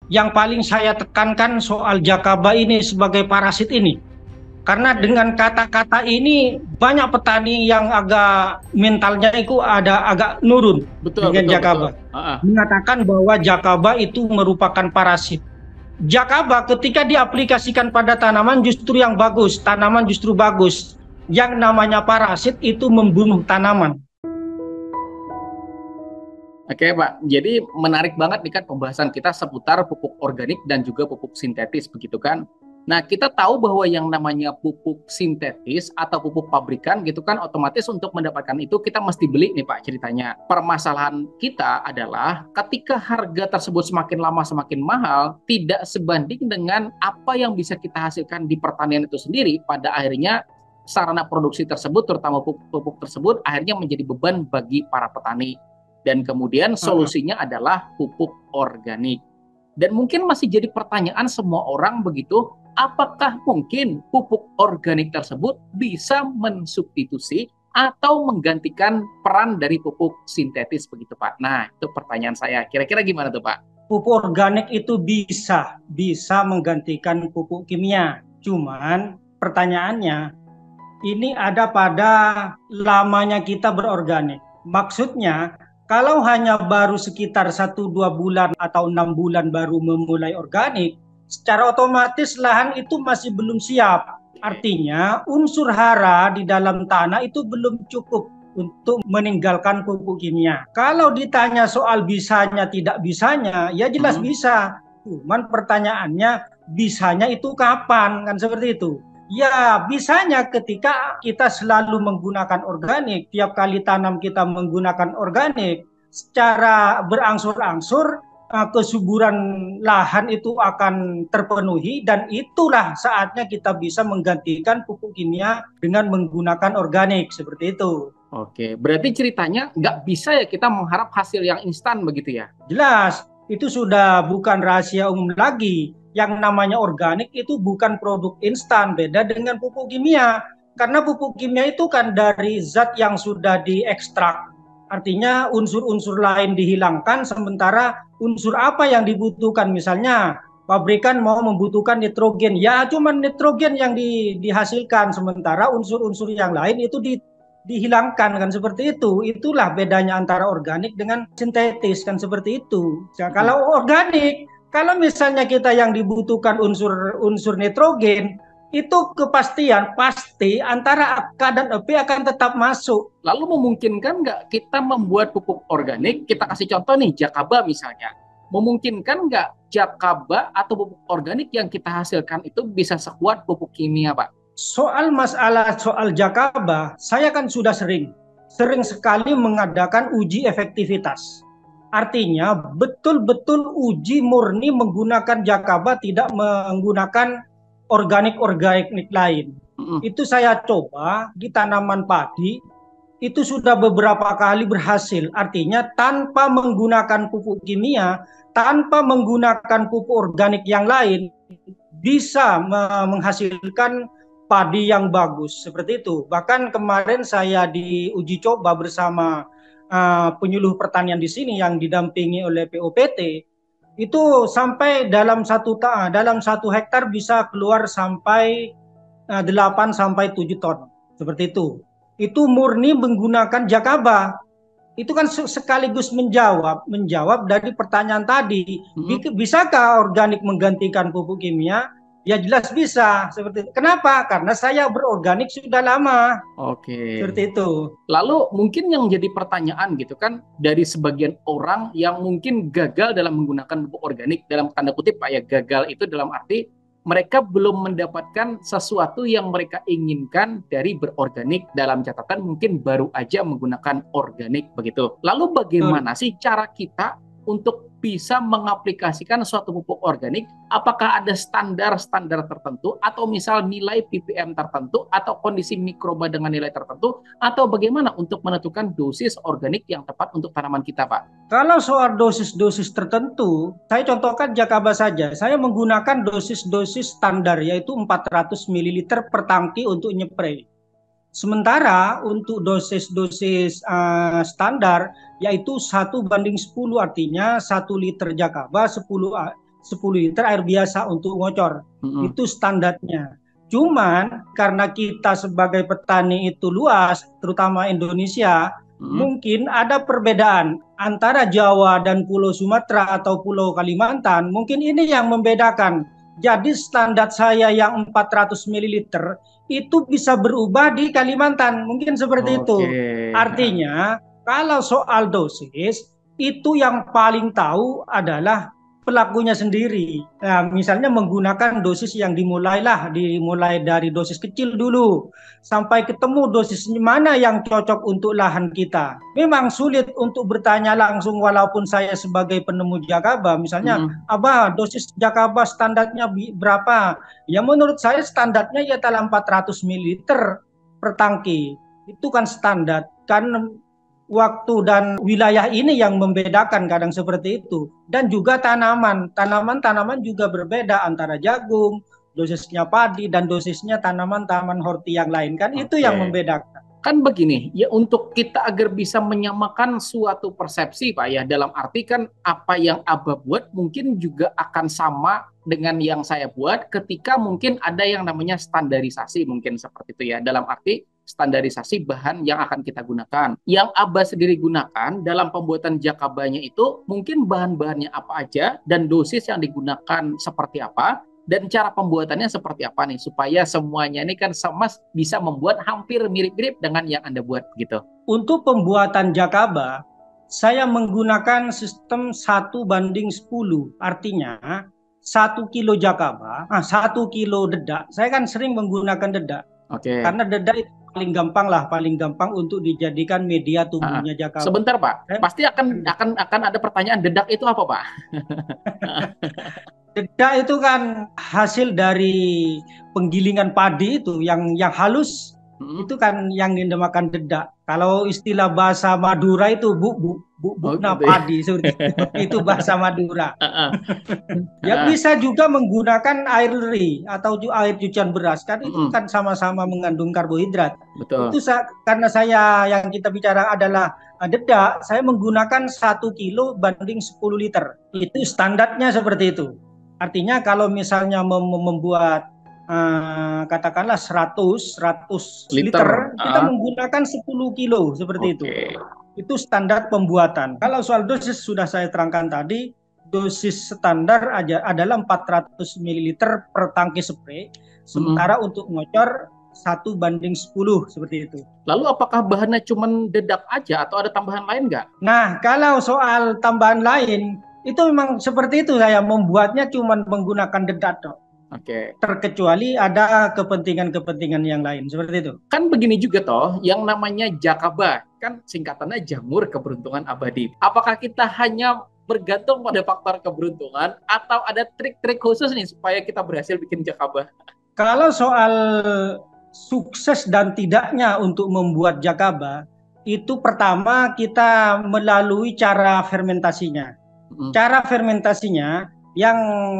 Yang paling saya tekankan soal Jakaba ini sebagai parasit ini. Karena dengan kata-kata ini banyak petani yang agak mentalnya itu ada agak nurun Betul, dengan betul, betul. Jakaba. Ah, ah. Mengatakan bahwa Jakaba itu merupakan parasit. Jakaba ketika diaplikasikan pada tanaman justru yang bagus, tanaman justru bagus. Yang namanya parasit itu membunuh tanaman. Oke, Pak. Jadi menarik banget nih kan pembahasan kita seputar pupuk organik dan juga pupuk sintetis, begitu kan? Nah, kita tahu bahwa yang namanya pupuk sintetis atau pupuk pabrikan gitu kan otomatis untuk mendapatkan itu kita mesti beli nih Pak ceritanya. Permasalahan kita adalah ketika harga tersebut semakin lama semakin mahal, tidak sebanding dengan apa yang bisa kita hasilkan di pertanian itu sendiri, pada akhirnya sarana produksi tersebut, terutama pupuk tersebut, akhirnya menjadi beban bagi para petani. Dan kemudian solusinya adalah pupuk organik. Dan mungkin masih jadi pertanyaan semua orang begitu, apakah mungkin pupuk organik tersebut bisa mensubstitusi atau menggantikan peran dari pupuk sintetis begitu Pak? Nah, itu pertanyaan saya. Kira-kira gimana tuh Pak? Pupuk organik itu bisa menggantikan pupuk kimia. Cuman pertanyaannya ini ada pada lamanya kita berorganik. Maksudnya, kalau hanya baru sekitar 1-2 bulan atau 6 bulan baru memulai organik, secara otomatis lahan itu masih belum siap. Artinya, unsur hara di dalam tanah itu belum cukup untuk meninggalkan pupuk kimia. Kalau ditanya soal bisanya tidak bisanya, ya jelas Hmm. bisa. Cuman pertanyaannya bisanya itu kapan? Kan seperti itu. Ya, bisanya ketika kita selalu menggunakan organik, tiap kali tanam kita menggunakan organik, secara berangsur-angsur kesuburan lahan itu akan terpenuhi dan itulah saatnya kita bisa menggantikan pupuk kimia dengan menggunakan organik seperti itu. Oke, berarti ceritanya nggak bisa ya kita mengharap hasil yang instan begitu ya? Jelas, itu sudah bukan rahasia umum lagi. Yang namanya organik itu bukan produk instan, beda dengan pupuk kimia. Karena pupuk kimia itu kan dari zat yang sudah diekstrak. Artinya unsur-unsur lain dihilangkan, sementara unsur apa yang dibutuhkan. Misalnya pabrikan mau membutuhkan nitrogen, ya cuma nitrogen yang dihasilkan, sementara unsur-unsur yang lain itu dihilangkan kan seperti itu. Itulah bedanya antara organik dengan sintetis kan seperti itu. Ya, Hmm. kalau organik, kalau misalnya kita yang dibutuhkan unsur nitrogen, itu kepastian pasti antara K dan EP akan tetap masuk. Lalu memungkinkan nggak kita membuat pupuk organik? Kita kasih contoh nih, Jakaba misalnya. Memungkinkan nggak Jakaba atau pupuk organik yang kita hasilkan itu bisa sekuat pupuk kimia, Pak? Soal Jakaba, saya kan sudah sering sekali mengadakan uji efektivitas. Artinya betul-betul uji murni menggunakan Jakaba, tidak menggunakan organik-organik lain. Mm-mm. Itu saya coba di tanaman padi, itu sudah beberapa kali berhasil. Artinya tanpa menggunakan pupuk kimia, tanpa menggunakan pupuk organik yang lain, bisa menghasilkan padi yang bagus seperti itu. Bahkan kemarin saya diuji coba bersama penyuluh pertanian di sini yang didampingi oleh POPT, itu sampai dalam satu hektar bisa keluar sampai 8 sampai 7 ton seperti itu. Itu murni menggunakan Jakaba. Itu kan sekaligus menjawab dari pertanyaan tadi, Mm-mm. bisakah organik menggantikan pupuk kimia? Ya jelas bisa. Seperti kenapa? Karena saya berorganik sudah lama. Oke. Seperti itu. Lalu mungkin yang jadi pertanyaan gitu kan dari sebagian orang yang mungkin gagal dalam menggunakan pupuk organik, dalam tanda kutip Pak ya, gagal itu dalam arti mereka belum mendapatkan sesuatu yang mereka inginkan dari berorganik, dalam catatan mungkin baru aja menggunakan organik begitu. Lalu Betul. bagaimana sih cara kita untuk bisa mengaplikasikan suatu pupuk organik? Apakah ada standar-standar tertentu atau misal nilai ppm tertentu atau kondisi mikroba dengan nilai tertentu, atau bagaimana untuk menentukan dosis organik yang tepat untuk tanaman kita, Pak? Kalau soal dosis-dosis tertentu, saya contohkan Jakaba saja. Saya menggunakan dosis-dosis standar yaitu 400 ml per tangki untuk nyepray. Sementara untuk dosis-dosis standar yaitu 1:10, artinya 1 liter Jakaba 10 liter air biasa untuk ngocor. Itu standarnya. Cuman karena kita sebagai petani itu luas, terutama Indonesia, mungkin ada perbedaan antara Jawa dan Pulau Sumatera atau Pulau Kalimantan. Mungkin ini yang membedakan. Jadi standar saya yang 400 ml itu bisa berubah di Kalimantan. Mungkin seperti itu. Artinya kalau soal dosis, itu yang paling tahu adalah pelakunya sendiri. Nah, misalnya menggunakan dosis yang dimulai dari dosis kecil dulu sampai ketemu dosis mana yang cocok untuk lahan kita. Memang sulit untuk bertanya langsung walaupun saya sebagai penemu Jakaba, misalnya, Abah, dosis Jakaba standarnya berapa? Ya menurut saya standarnya ya dalam 400 ml per tangki. Itu kan standar. Kan waktu dan wilayah ini yang membedakan kadang seperti itu. Dan juga tanaman juga berbeda antara jagung, dosisnya padi, dan dosisnya tanaman-tanaman horti yang lain. Kan itu yang membedakan. Kan begini, ya untuk kita agar bisa menyamakan suatu persepsi Pak ya, dalam arti kan apa yang Abah buat mungkin juga akan sama dengan yang saya buat ketika mungkin ada yang namanya standarisasi mungkin seperti itu ya, dalam arti standarisasi bahan yang akan kita gunakan. Yang Abah sendiri gunakan dalam pembuatan Jakabanya itu mungkin bahan-bahannya apa aja dan dosis yang digunakan seperti apa dan cara pembuatannya seperti apa nih supaya semuanya ini kan sama bisa membuat hampir mirip-mirip dengan yang Anda buat gitu. Untuk pembuatan Jakaba, saya menggunakan sistem 1:10. Artinya 1 kilo Jakaba, 1 kilo dedak. Saya kan sering menggunakan dedak. Karena dedak itu paling gampang untuk dijadikan media tumbuhnya Jakaba. Sebentar Pak, pasti akan ada pertanyaan, dedak itu apa Pak? Dedak itu kan hasil dari penggilingan padi itu yang halus. Itu kan yang dinamakan dedak. Kalau istilah bahasa Madura itu padi itu bahasa Madura. Ya bisa juga menggunakan air leri atau air cucian beras, kan itu kan sama-sama mengandung karbohidrat. Betul. Itu karena yang kita bicara adalah dedak, saya menggunakan 1 kilo banding 10 liter. Itu standarnya seperti itu. Artinya kalau misalnya membuat katakanlah 100 liter, kita menggunakan 10 kilo seperti itu. Itu standar pembuatan. Kalau soal dosis sudah saya terangkan tadi, dosis standar adalah 400 ml per tangki spray. Sementara untuk ngocor 1:10 seperti itu. Lalu apakah bahannya cuma dedak aja atau ada tambahan lain nggak? Nah, kalau soal tambahan lain, itu memang seperti itu, saya membuatnya cuma menggunakan dedak dok. Terkecuali ada kepentingan-kepentingan yang lain seperti itu. Kan begini juga toh, yang namanya Jakaba kan singkatannya jamur keberuntungan abadi. Apakah kita hanya bergantung pada faktor keberuntungan atau ada trik-trik khusus nih supaya kita berhasil bikin Jakaba? Kalau soal sukses dan tidaknya untuk membuat Jakaba, itu pertama kita melalui cara fermentasinya. Cara fermentasinya yang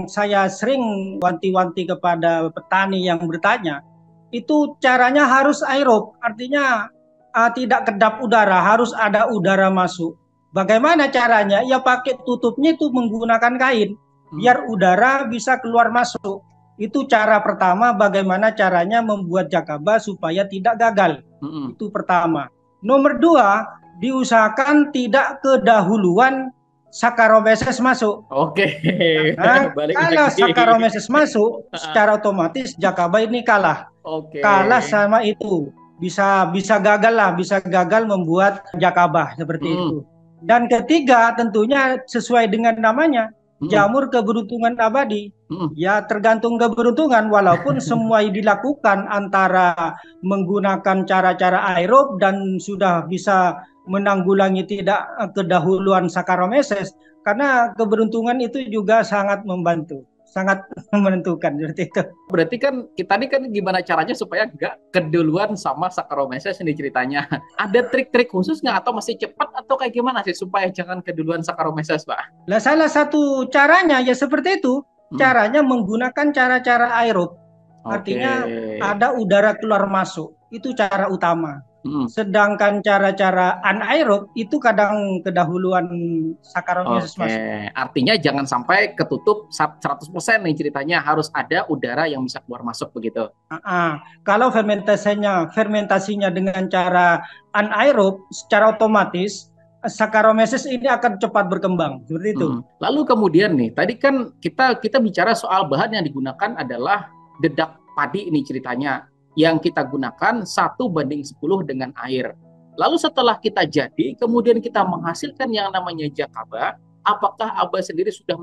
saya sering wanti-wanti kepada petani yang bertanya, itu caranya harus aerob, artinya tidak kedap udara, harus ada udara masuk. Bagaimana caranya? Ya pakai tutupnya itu menggunakan kain, biar udara bisa keluar masuk. Itu cara pertama, bagaimana caranya membuat Jakaba supaya tidak gagal. Itu pertama. Nomor 2, diusahakan tidak kedahuluan Saccharomyces masuk. Nah, kalau Saccharomyces masuk, secara otomatis Jakaba ini kalah. Kalah sama itu. Bisa gagal membuat Jakaba seperti itu. Dan ketiga, tentunya sesuai dengan namanya, jamur keberuntungan abadi. Ya tergantung keberuntungan, walaupun semua dilakukan antara menggunakan cara-cara aerob dan sudah bisa menanggulangi tidak kedahuluan Saccharomyces, karena keberuntungan itu juga sangat membantu, sangat menentukan seperti itu. Berarti kan kita ini kan gimana caranya supaya nggak keduluan sama Saccharomyces ini ceritanya. Ada trik-trik khusus nggak atau masih cepat atau kayak gimana sih supaya jangan keduluan Saccharomyces, Pak? Nah, salah satu caranya ya seperti itu. Caranya menggunakan cara-cara aerob. Artinya ada udara keluar masuk. Itu cara utama. Mm. Sedangkan cara-cara anaerob itu kadang kedahuluan Saccharomyces Oke, Mas. artinya jangan sampai ketutup 100% nih ceritanya, harus ada udara yang bisa keluar masuk begitu. Kalau fermentasinya dengan cara anaerob, secara otomatis Saccharomyces ini akan cepat berkembang, seperti itu. Lalu kemudian nih, tadi kan kita bicara soal bahan yang digunakan adalah dedak padi ini ceritanya. Yang kita gunakan 1:10 dengan air. Lalu setelah kita jadi, kemudian kita menghasilkan yang namanya jakaba, apakah Abah sendiri sudah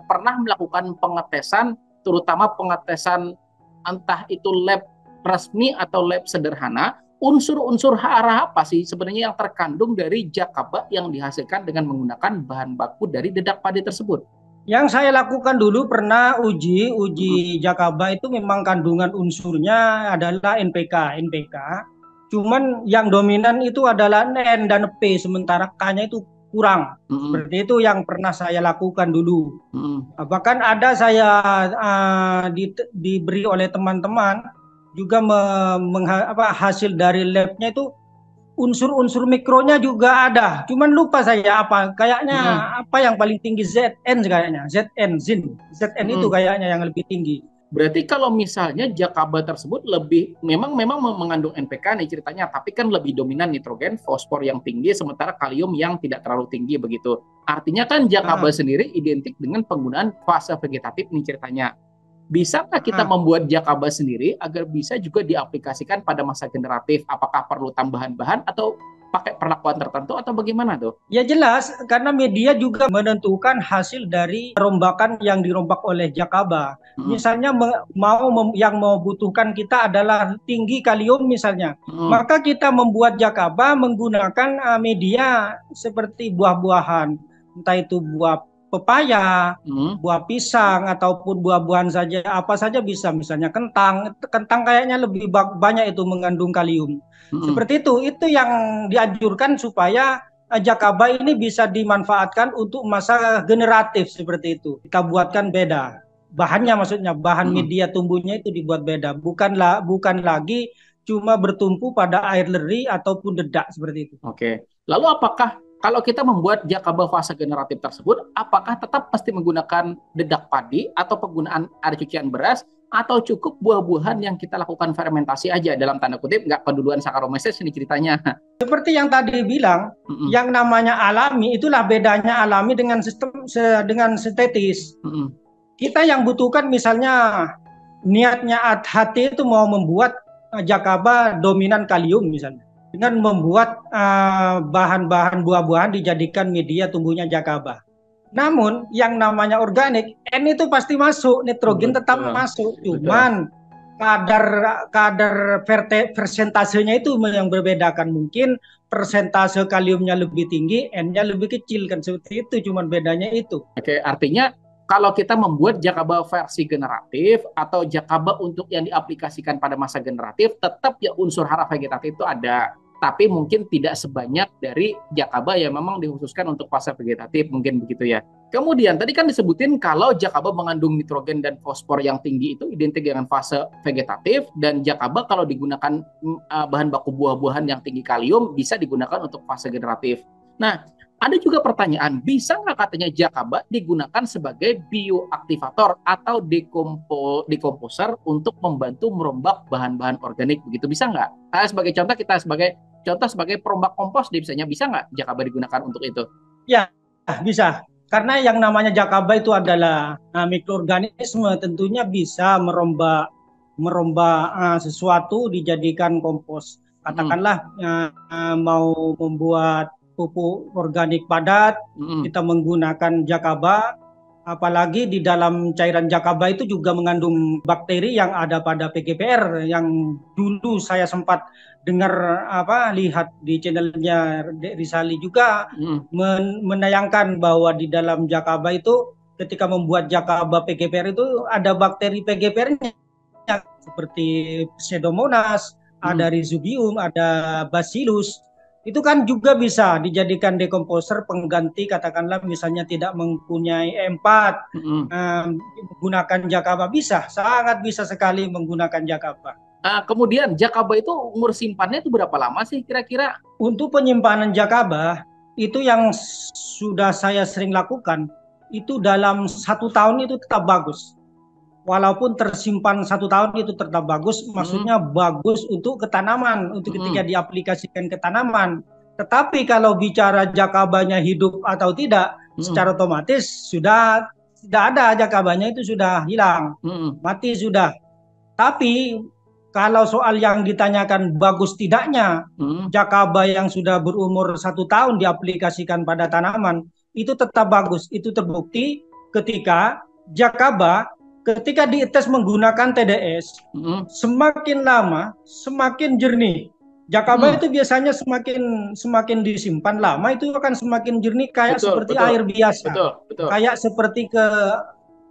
pernah melakukan pengetesan, terutama pengetesan entah itu lab resmi atau lab sederhana, unsur-unsur hara apa sih sebenarnya yang terkandung dari jakaba yang dihasilkan dengan menggunakan bahan baku dari dedak padi tersebut? Yang saya lakukan dulu pernah uji jakaba itu memang kandungan unsurnya adalah NPK. Cuman yang dominan itu adalah N dan P, sementara K-nya itu kurang. Seperti itu yang pernah saya lakukan dulu. Bahkan ada saya diberi oleh teman-teman juga hasil dari labnya itu unsur-unsur mikronya juga ada. Cuman lupa saya apa. Kayaknya apa yang paling tinggi ZN kayaknya. ZN itu kayaknya yang lebih tinggi. Berarti kalau misalnya jakaba tersebut memang mengandung NPK nih ceritanya, tapi kan lebih dominan nitrogen, fosfor yang tinggi, sementara kalium yang tidak terlalu tinggi begitu. Artinya kan jakaba sendiri identik dengan penggunaan fase vegetatif nih ceritanya. Bisakah kita membuat jakaba sendiri agar bisa juga diaplikasikan pada masa generatif? Apakah perlu tambahan bahan atau pakai perlakuan tertentu atau bagaimana tuh? Ya jelas, karena media juga menentukan hasil dari rombakan yang dirombak oleh jakaba. Misalnya yang membutuhkan kita adalah tinggi kalium misalnya. Maka kita membuat jakaba menggunakan media seperti buah-buahan. Entah itu buah pepaya, buah pisang, ataupun buah-buahan saja, apa saja bisa. Misalnya kentang kayaknya lebih banyak itu mengandung kalium. Seperti itu yang dianjurkan supaya jakaba ini bisa dimanfaatkan untuk masa generatif seperti itu. Kita buatkan beda. Bahannya maksudnya, bahan media tumbuhnya itu dibuat beda. Bukan lagi cuma bertumpu pada air leri ataupun dedak seperti itu. Oke. Lalu apakah kalau kita membuat jakaba fase generatif tersebut, apakah tetap pasti menggunakan dedak padi atau penggunaan air cucian beras, atau cukup buah-buahan yang kita lakukan fermentasi aja, dalam tanda kutip nggak peduluan Saccharomyces ini ceritanya? Seperti yang tadi bilang, yang namanya alami itulah bedanya alami dengan dengan sintetis. Kita yang butuhkan misalnya niatnya hati itu mau membuat jakaba dominan kalium misalnya, dengan membuat bahan-bahan buah-buahan dijadikan media tumbuhnya jakaba. Namun yang namanya organik, N itu pasti masuk, nitrogen tetap masuk, cuman kadar persentasenya itu yang berbedakan. Mungkin persentase kaliumnya lebih tinggi, N-nya lebih kecil, kan seperti itu, cuman bedanya itu. Oke, artinya kalau kita membuat jakaba versi generatif atau jakaba untuk yang diaplikasikan pada masa generatif, tetap ya unsur hara vegetatif itu ada, tapi mungkin tidak sebanyak dari jakaba yang memang dikhususkan untuk fase vegetatif, mungkin begitu ya. Kemudian tadi kan disebutin kalau jakaba mengandung nitrogen dan fosfor yang tinggi itu identik dengan fase vegetatif, dan jakaba kalau digunakan bahan baku buah-buahan yang tinggi kalium bisa digunakan untuk fase generatif. Nah, ada juga pertanyaan, bisa nggak katanya jakaba digunakan sebagai bioaktivator atau dekomposer untuk membantu merombak bahan-bahan organik, begitu bisa nggak? Sebagai contoh, sebagai perombak kompos, misalnya bisa nggak jakaba digunakan untuk itu? Ya, bisa. Karena yang namanya jakaba itu adalah mikroorganisme, tentunya bisa merombak sesuatu dijadikan kompos. Katakanlah mau membuat pupuk organik padat, kita menggunakan jakaba, apalagi di dalam cairan jakaba itu juga mengandung bakteri yang ada pada PGPR, yang dulu saya sempat dengar lihat di channelnya Dek Rizali juga menayangkan bahwa di dalam jakaba itu ketika membuat jakaba PGPR itu ada bakteri PGPR-nya seperti Pseudomonas, ada Rhizobium, ada Bacillus. Itu kan juga bisa dijadikan dekomposer pengganti, katakanlah misalnya tidak mempunyai E4, menggunakan jakaba, sangat bisa sekali menggunakan jakaba. Kemudian jakaba itu umur simpannya itu berapa lama sih kira-kira? Untuk penyimpanan jakaba itu yang sudah saya sering lakukan itu dalam 1 tahun itu tetap bagus. Walaupun tersimpan 1 tahun itu tetap bagus, maksudnya bagus untuk ke tanaman, untuk ketika diaplikasikan ke tanaman. Tetapi kalau bicara jakabanya hidup atau tidak, secara otomatis sudah tidak ada, jakabanya itu sudah hilang, mati sudah. Tapi kalau soal yang ditanyakan bagus tidaknya, jakaba yang sudah berumur 1 tahun diaplikasikan pada tanaman, itu tetap bagus. Itu terbukti ketika jakaba ketika dites menggunakan TDS, semakin lama semakin jernih. Jakaba itu biasanya semakin disimpan lama itu akan semakin jernih, kayak seperti air biasa. Kayak seperti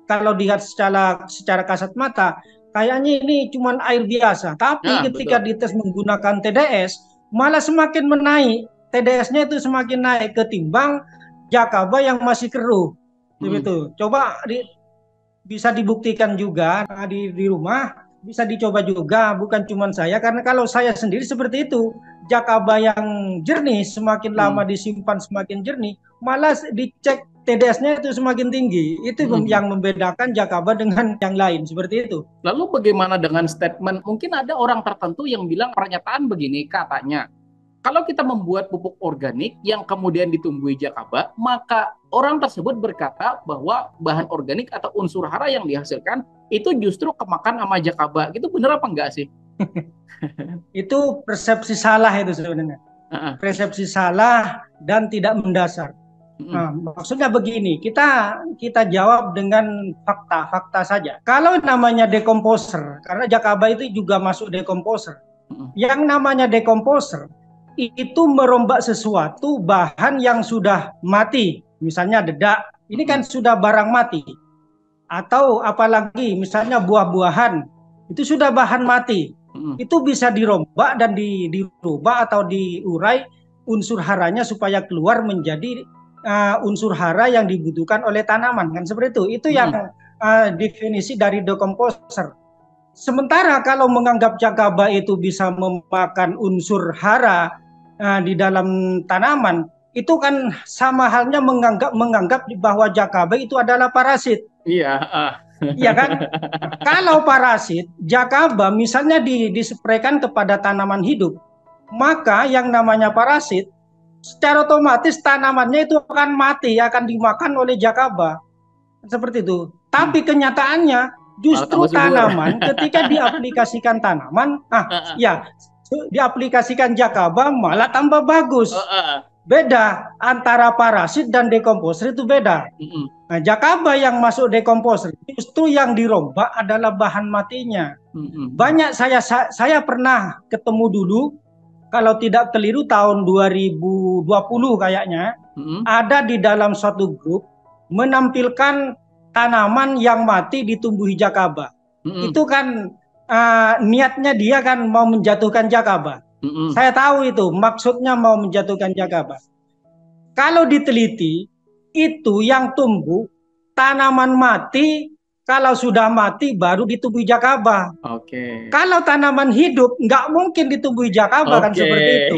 kalau dilihat secara kasat mata, kayaknya ini cuma air biasa. Tapi ketika dites menggunakan TDS, malah semakin menaik. TDS-nya itu semakin naik ketimbang jakaba yang masih keruh. Begitu. Coba bisa dibuktikan juga di rumah, bisa dicoba juga, bukan cuma saya, karena kalau saya sendiri seperti itu, jakaba yang jernih semakin lama disimpan semakin jernih, malah dicek TDS-nya itu semakin tinggi. Itu yang membedakan jakaba dengan yang lain, seperti itu. Lalu bagaimana dengan statement, mungkin ada orang tertentu yang bilang pernyataan begini, katanya kalau kita membuat pupuk organik yang kemudian ditumbuhi jakaba, maka orang tersebut berkata bahwa bahan organik atau unsur hara yang dihasilkan itu justru kemakan sama jakaba. Itu benar apa enggak sih? Itu persepsi salah itu sebenarnya. Persepsi salah dan tidak mendasar. Nah, maksudnya begini, kita jawab dengan fakta saja. Kalau namanya dekomposer, karena jakaba itu juga masuk dekomposer. Yang namanya dekomposer itu merombak sesuatu bahan yang sudah mati, misalnya dedak, ini kan sudah barang mati. Atau apalagi misalnya buah-buahan, itu sudah bahan mati. Itu bisa dirombak dan dirubah atau diurai unsur haranya supaya keluar menjadi unsur hara yang dibutuhkan oleh tanaman, kan seperti itu. Itu yang definisi dari dekomposer. Sementara kalau menganggap jakaba itu bisa memakan unsur hara di dalam tanaman, itu kan sama halnya menganggap bahwa jakaba itu adalah parasit. Iya. Iya kan? Kalau parasit, jakaba misalnya dispraykan kepada tanaman hidup, maka yang namanya parasit, secara otomatis tanamannya itu akan mati, akan dimakan oleh jakaba. Seperti itu. Tapi kenyataannya justru tanaman ketika diaplikasikan tanaman, diaplikasikan jakaba malah tambah bagus. Beda antara parasit dan dekomposer, itu beda. Nah, jakaba yang masuk dekomposer justru yang dirombak adalah bahan matinya. Banyak saya pernah ketemu dulu, kalau tidak keliru tahun 2020 kayaknya, ada di dalam suatu grup menampilkan tanaman yang mati ditumbuhi jakaba. Itu kan niatnya dia kan mau menjatuhkan jakaba. Saya tahu itu maksudnya mau menjatuhkan jakaba. Kalau diteliti, itu yang tumbuh tanaman mati, kalau sudah mati baru ditumbuhi jakaba. Kalau tanaman hidup nggak mungkin ditumbuhi jakaba, kan seperti itu.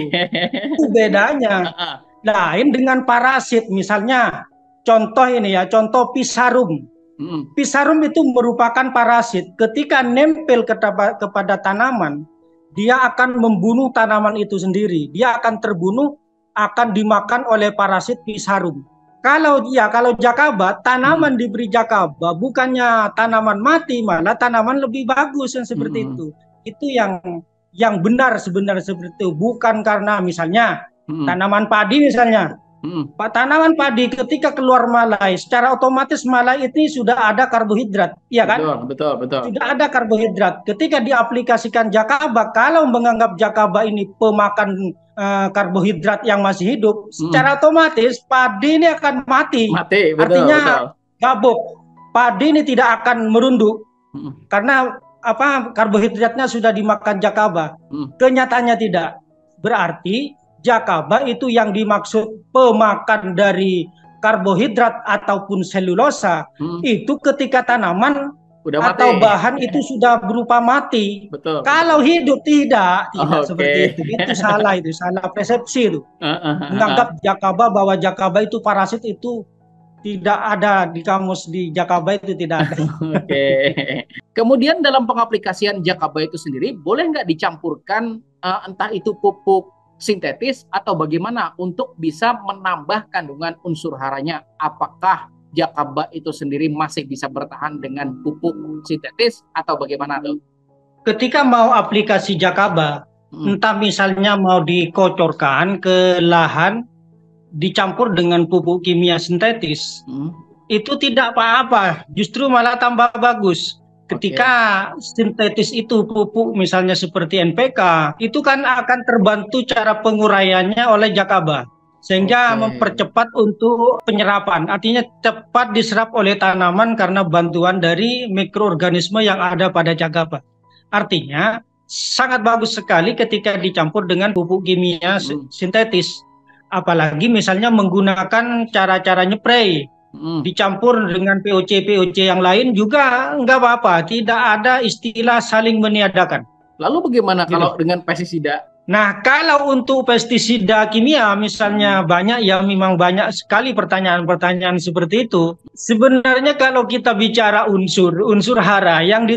Itu bedanya. Lain dengan parasit, misalnya contoh ini ya, contoh pisarum. Pisarum itu merupakan parasit. Ketika nempel kepada tanaman, dia akan membunuh tanaman itu sendiri. Dia akan terbunuh, akan dimakan oleh parasit pisarum. Kalau jakaba, tanaman diberi jakaba, bukannya tanaman mati, malah tanaman lebih bagus, yang seperti itu. Itu yang benar sebenarnya seperti itu. Bukan karena misalnya tanaman padi misalnya. Tanaman padi ketika keluar malai, secara otomatis malai ini sudah ada karbohidrat, iya kan? Betul. Sudah ada karbohidrat. Ketika diaplikasikan jakaba, kalau menganggap jakaba ini pemakan karbohidrat yang masih hidup, secara otomatis padi ini akan mati. Artinya gabuk. Padi ini tidak akan merunduk karena karbohidratnya sudah dimakan jakaba. Kenyataannya tidak. Berarti jakaba itu yang dimaksud pemakan dari karbohidrat ataupun selulosa, itu ketika tanaman Udah mati. atau bahan itu sudah berupa mati. Betul. Kalau hidup tidak seperti itu. Itu salah persepsi itu. Menganggap Jakaba bahwa Jakaba itu parasit itu tidak ada di kamus di Jakaba itu tidak ada. Oke. Kemudian dalam pengaplikasian Jakaba itu sendiri boleh nggak dicampurkan entah itu pupuk sintetis atau bagaimana untuk bisa menambah kandungan unsur haranya? Apakah Jakaba itu sendiri masih bisa bertahan dengan pupuk sintetis atau bagaimana tuh? Ketika mau aplikasi Jakaba, entah misalnya mau dikocorkan ke lahan dicampur dengan pupuk kimia sintetis, itu tidak apa-apa, justru malah tambah bagus. Ketika sintetis itu pupuk misalnya seperti NPK, itu kan akan terbantu cara penguraiannya oleh Jakaba. Sehingga mempercepat untuk penyerapan. Artinya cepat diserap oleh tanaman karena bantuan dari mikroorganisme yang ada pada Jakaba. Artinya sangat bagus sekali ketika dicampur dengan pupuk kimia sintetis. Apalagi misalnya menggunakan cara-cara nyepray. Dicampur dengan POC yang lain juga nggak apa-apa. Tidak ada istilah saling meniadakan. Lalu bagaimana kalau dengan pestisida? Nah, kalau untuk pestisida kimia misalnya memang banyak sekali pertanyaan-pertanyaan seperti itu. Sebenarnya kalau kita bicara unsur hara yang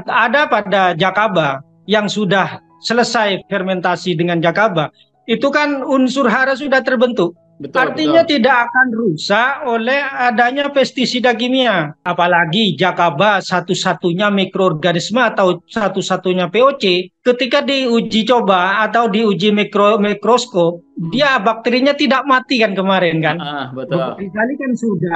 ada pada Jakaba yang sudah selesai fermentasi dengan Jakaba, itu kan unsur hara sudah terbentuk. Artinya tidak akan rusak oleh adanya pestisida kimia. Apalagi Jakaba satu-satunya mikroorganisme atau satu-satunya POC. Ketika diuji coba atau diuji mikroskop, dia bakterinya tidak mati kan kemarin kan. Kali kan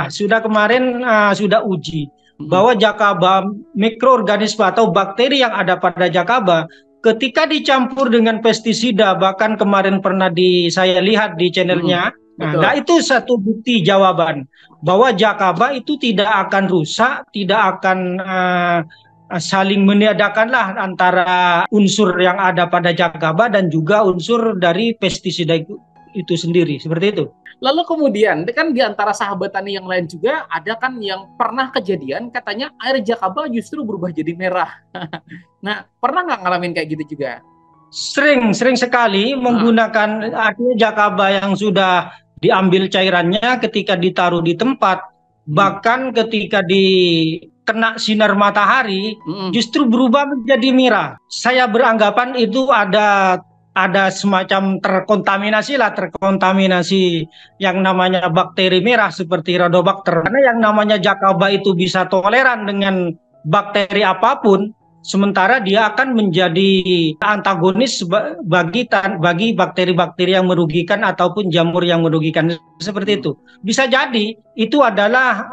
sudah kemarin sudah uji bahwa Jakaba mikroorganisme atau bakteri yang ada pada Jakaba ketika dicampur dengan pestisida, bahkan kemarin pernah saya lihat di channelnya. Nah, itu satu bukti jawaban bahwa Jakaba itu tidak akan rusak, tidak akan saling meniadakanlah antara unsur yang ada pada Jakaba dan juga unsur dari pestisida itu sendiri, seperti itu. Lalu kemudian kan di antara sahabat tani yang lain juga ada kan yang pernah kejadian katanya air Jakaba justru berubah jadi merah. Nah, pernah nggak ngalamin kayak gitu juga? Sering sekali menggunakan artinya Jakaba yang sudah diambil cairannya ketika ditaruh di tempat, bahkan ketika kena sinar matahari justru berubah menjadi merah. Saya beranggapan itu ada semacam terkontaminasi yang namanya bakteri merah seperti Rhodobacter. Karena yang namanya Jakaba itu bisa toleran dengan bakteri apapun, sementara dia akan menjadi antagonis bagi bakteri-bakteri yang merugikan ataupun jamur yang merugikan, seperti itu. Bisa jadi itu adalah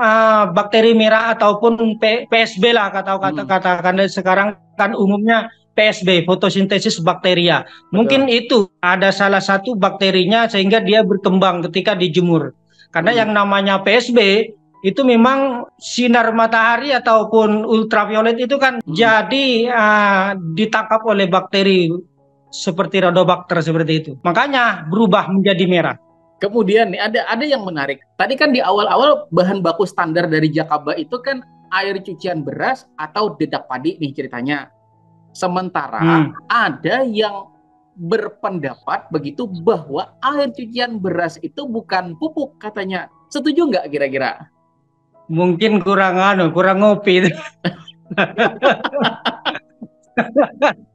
bakteri merah ataupun PSB lah katakan sekarang kan umumnya PSB, fotosintesis bakteria. Mungkin itu ada salah satu bakterinya sehingga dia berkembang ketika dijemur. Karena yang namanya PSB itu memang sinar matahari ataupun ultraviolet itu kan jadi ditangkap oleh bakteri seperti Rhodobacter seperti itu. Makanya berubah menjadi merah. Kemudian nih ada yang menarik. Tadi kan di awal-awal bahan baku standar dari Jakaba itu kan air cucian beras atau dedak padi nih ceritanya. Sementara ada yang berpendapat begitu bahwa air cucian beras itu bukan pupuk katanya. Setuju nggak kira-kira? Mungkin kurang ngopi.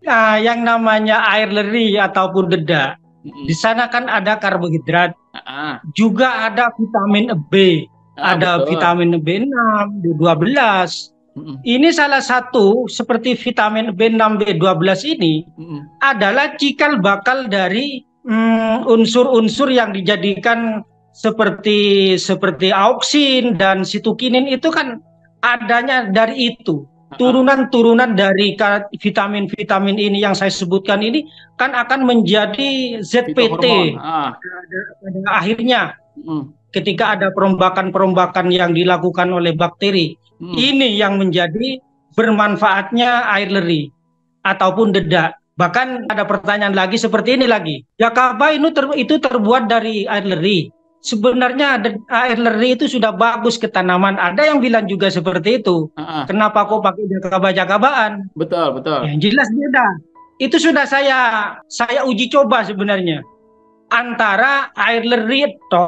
Nah, yang namanya air leri ataupun dedak, di sana kan ada karbohidrat, juga ada vitamin B, ada vitamin B6, B12. Ini salah satu seperti vitamin B6, B12 ini adalah cikal bakal dari unsur-unsur yang dijadikan seperti auksin dan sitokinin itu kan adanya dari itu. Turunan-turunan dari vitamin-vitamin ini yang saya sebutkan ini kan akan menjadi ZPT pada akhirnya ketika ada perombakan-perombakan yang dilakukan oleh bakteri. Ini yang menjadi bermanfaatnya air leri ataupun dedak. Bahkan ada pertanyaan lagi seperti ini lagi. Jakaba itu terbuat dari air leri. sebenarnya air leri itu sudah bagus ke tanaman. Ada yang bilang juga seperti itu. Kenapa kok pakai jakaba-jakabaan? Betul, betul. Yang jelas beda. Itu sudah saya uji coba sebenarnya. Antara air leri itu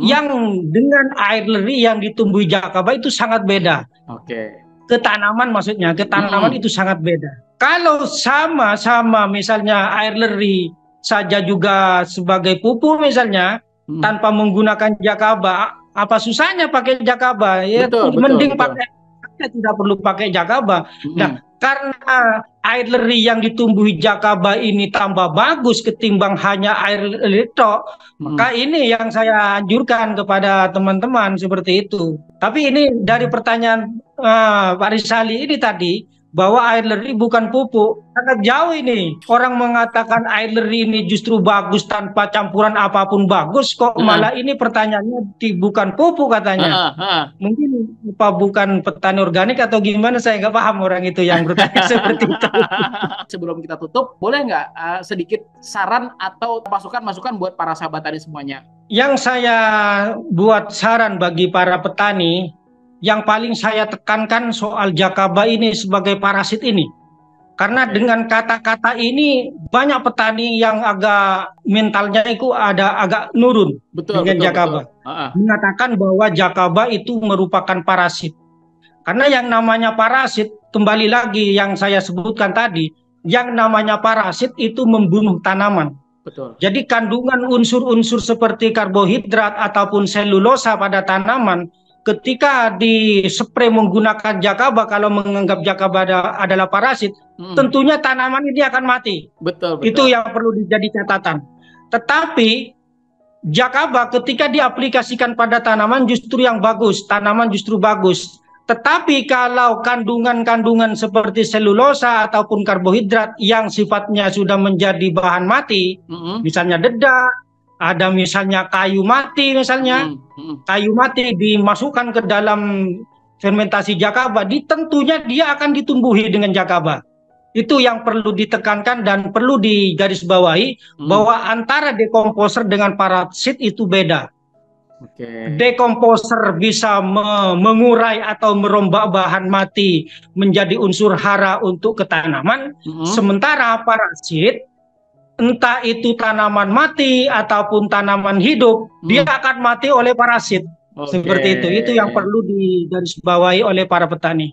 yang dengan air leri yang ditumbuhi jakaba itu sangat beda. Oke. Ke tanaman maksudnya, ke tanaman itu sangat beda. Kalau sama-sama misalnya air leri saja juga sebagai pupuk misalnya, tanpa menggunakan jakaba, apa susahnya pakai jakaba? Ya, mending pakai, tidak perlu pakai jakaba. Nah, karena air leri yang ditumbuhi jakaba ini tambah bagus ketimbang hanya air leri tok, maka ini yang saya anjurkan kepada teman-teman seperti itu. Tapi ini dari pertanyaan Pak Rizali ini tadi, bahwa air leri bukan pupuk, sangat jauh ini. Orang mengatakan air leri ini justru bagus tanpa campuran apapun bagus, kok malah ini pertanyaannya bukan pupuk katanya. Mungkin apa bukan petani organik atau gimana, saya nggak paham orang itu yang bertanya seperti itu. Sebelum kita tutup, boleh nggak sedikit saran atau masukan-masukan buat para sahabat tani semuanya? Yang saya buat saran bagi para petani, yang paling saya tekankan soal jakaba ini sebagai parasit ini. Karena dengan kata-kata ini banyak petani yang agak mentalnya itu agak nurun dengan jakaba. Mengatakan bahwa jakaba itu merupakan parasit. Karena yang namanya parasit, kembali lagi yang saya sebutkan tadi, yang namanya parasit itu membunuh tanaman. Betul. Jadi kandungan unsur-unsur seperti karbohidrat ataupun selulosa pada tanaman, ketika di-spray menggunakan jakaba, kalau menganggap jakaba adalah parasit, tentunya tanaman ini akan mati. Betul. Itu yang perlu jadi catatan. Tetapi jakaba ketika diaplikasikan pada tanaman justru yang bagus, tanaman justru bagus. Tetapi kalau kandungan-kandungan seperti selulosa ataupun karbohidrat yang sifatnya sudah menjadi bahan mati, misalnya dedak, ada misalnya kayu mati misalnya, kayu mati dimasukkan ke dalam fermentasi jakaba, tentunya dia akan ditumbuhi dengan jakaba. Itu yang perlu ditekankan dan perlu digarisbawahi, bahwa antara dekomposer dengan parasit itu beda. Dekomposer bisa mengurai atau merombak bahan mati menjadi unsur hara untuk ke tanaman, sementara parasit, entah itu tanaman mati ataupun tanaman hidup, dia akan mati oleh parasit. Seperti itu yang perlu digarisbawahi oleh para petani.